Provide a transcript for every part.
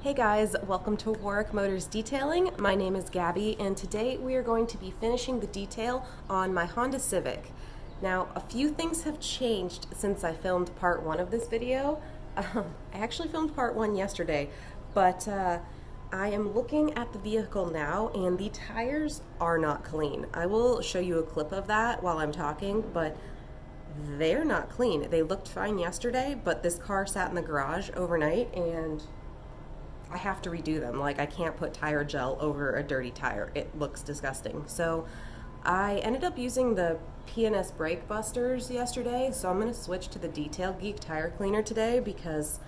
Hey guys, welcome to Warwick Motors Detailing. My name is Gabby and today we are going to be finishing the detail on my Honda Civic. Now, a few things have changed since I filmed part one of this video. I actually filmed part one yesterday, but I am looking at the vehicle now and the tires are not clean. I will show you a clip of that while I'm talking, but they're not clean. They looked fine yesterday, but this car sat in the garage overnight and I have to redo them. Like, I can't put tire gel over a dirty tire. It looks disgusting. So I ended up using the P&S brake busters yesterday, so I'm going to switch to the Detail Geek tire cleaner today because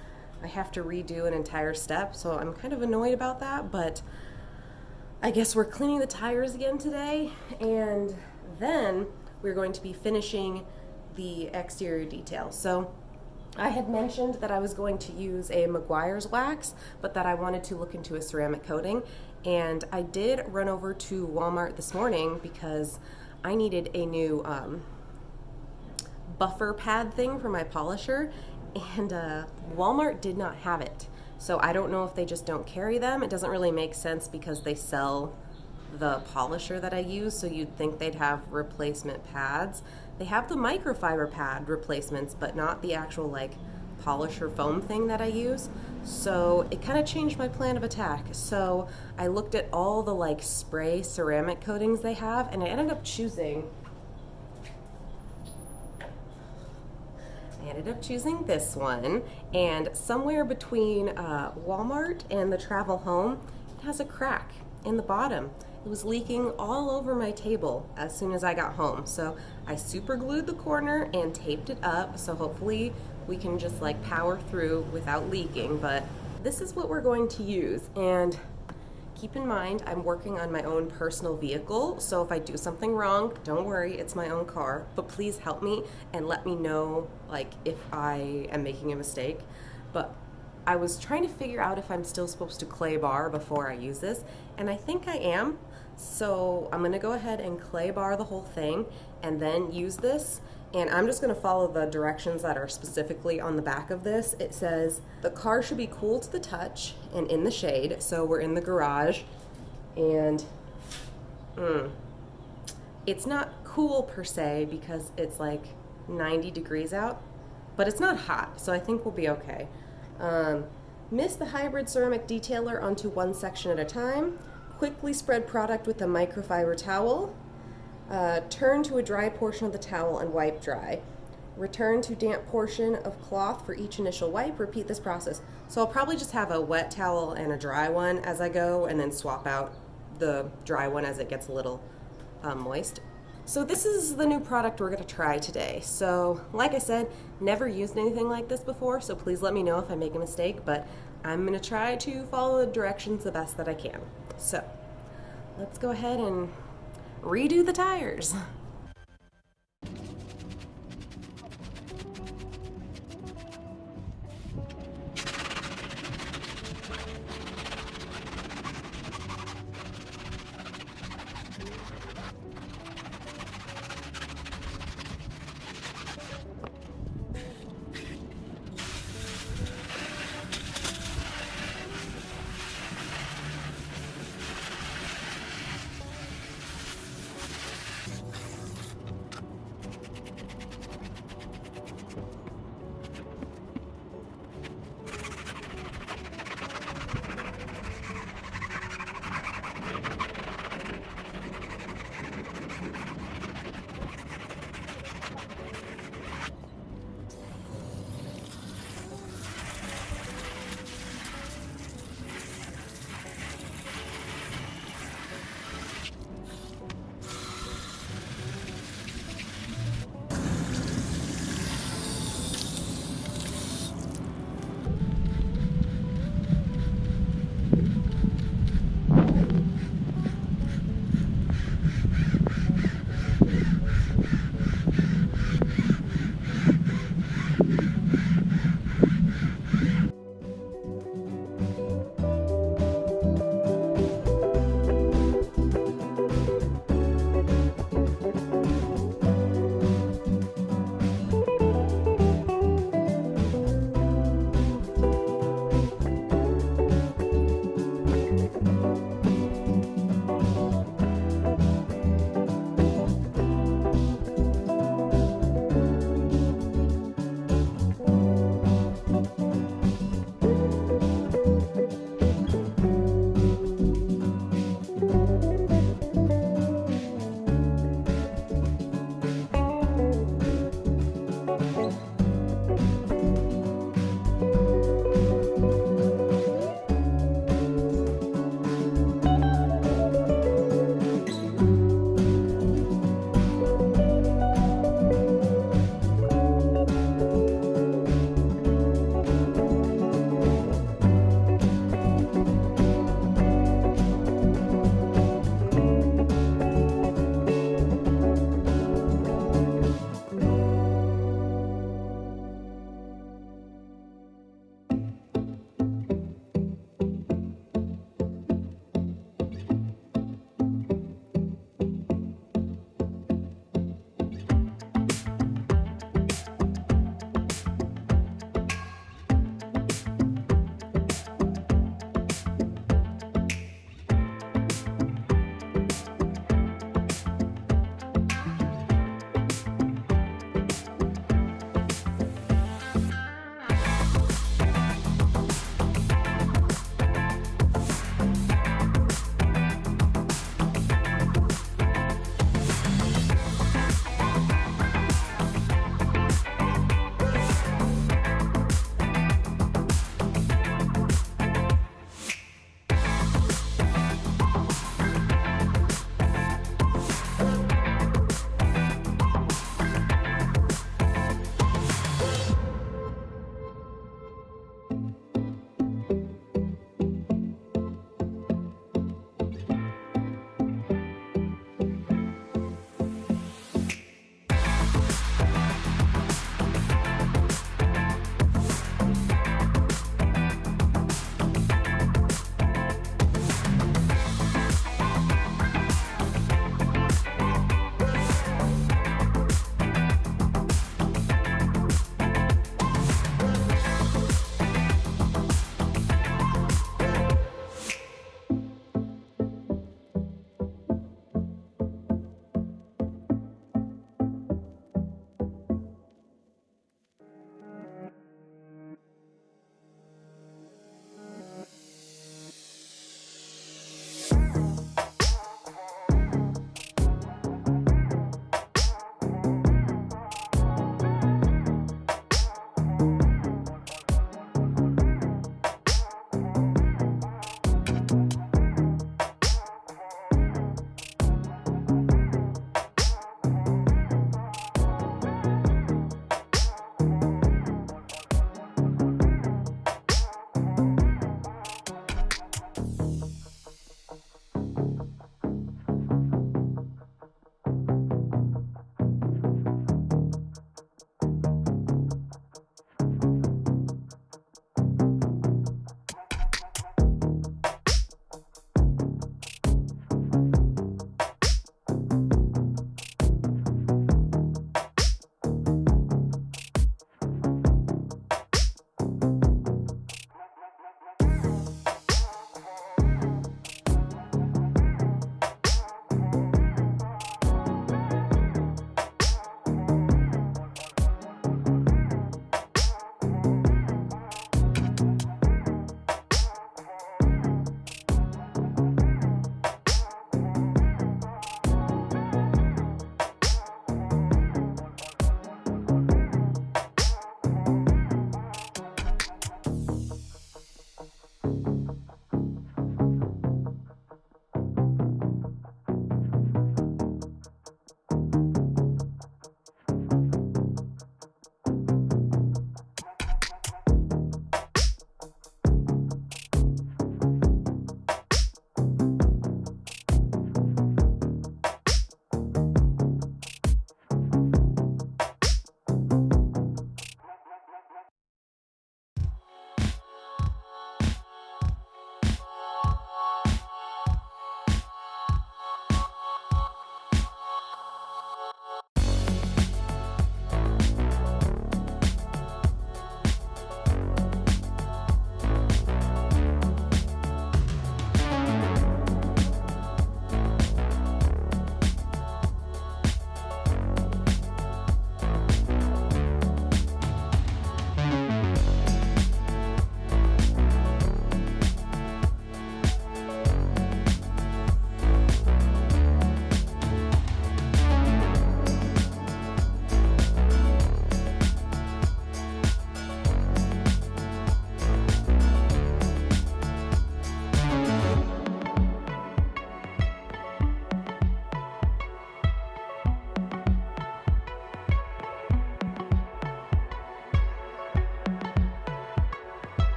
I have to redo an entire step, so I'm kind of annoyed about that, but I guess we're cleaning the tires again today, and then we're going to be finishing the exterior detail. So I had mentioned that I was going to use a Meguiar's wax, but that I wanted to look into a ceramic coating. And I did run over to Walmart this morning because I needed a new buffer pad thing for my polisher, and Walmart did not have it. So I don't know if they just don't carry them. It doesn't really make sense because they sell the polisher that I use, so you'd think they'd have replacement pads. They have the microfiber pad replacements, but not the actual like polisher foam thing that I use. So it kind of changed my plan of attack. So I looked at all the like spray ceramic coatings they have, and I ended up choosing this one. And somewhere between Walmart and the Travel Home, it has a crack in the bottom. It was leaking all over my table as soon as I got home. So I super glued the corner and taped it up, so hopefully we can just like power through without leaking. But this is what we're going to use, and keep in mind I'm working on my own personal vehicle, so if I do something wrong, don't worry, it's my own car, but please help me and let me know like if I am making a mistake. But I was trying to figure out if I'm still supposed to clay bar before I use this, and I think I am. So I'm gonna go ahead and clay bar the whole thing and then use this. And I'm just gonna follow the directions that are specifically on the back of this. It says the car should be cool to the touch and in the shade. So we're in the garage, and it's not cool per se because it's like 90 degrees out, but it's not hot, so I think we'll be okay. Mist the hybrid ceramic detailer onto one section at a time. Quickly spread product with a microfiber towel. Turn to a dry portion of the towel and wipe dry. Return to damp portion of cloth for each initial wipe. Repeat this process. So I'll probably just have a wet towel and a dry one as I go, and then swap out the dry one as it gets a little moist. So this is the new product we're going to try today. So like I said, never used anything like this before, so please let me know if I make a mistake, but I'm going to try to follow the directions the best that I can. So let's go ahead and redo the tires.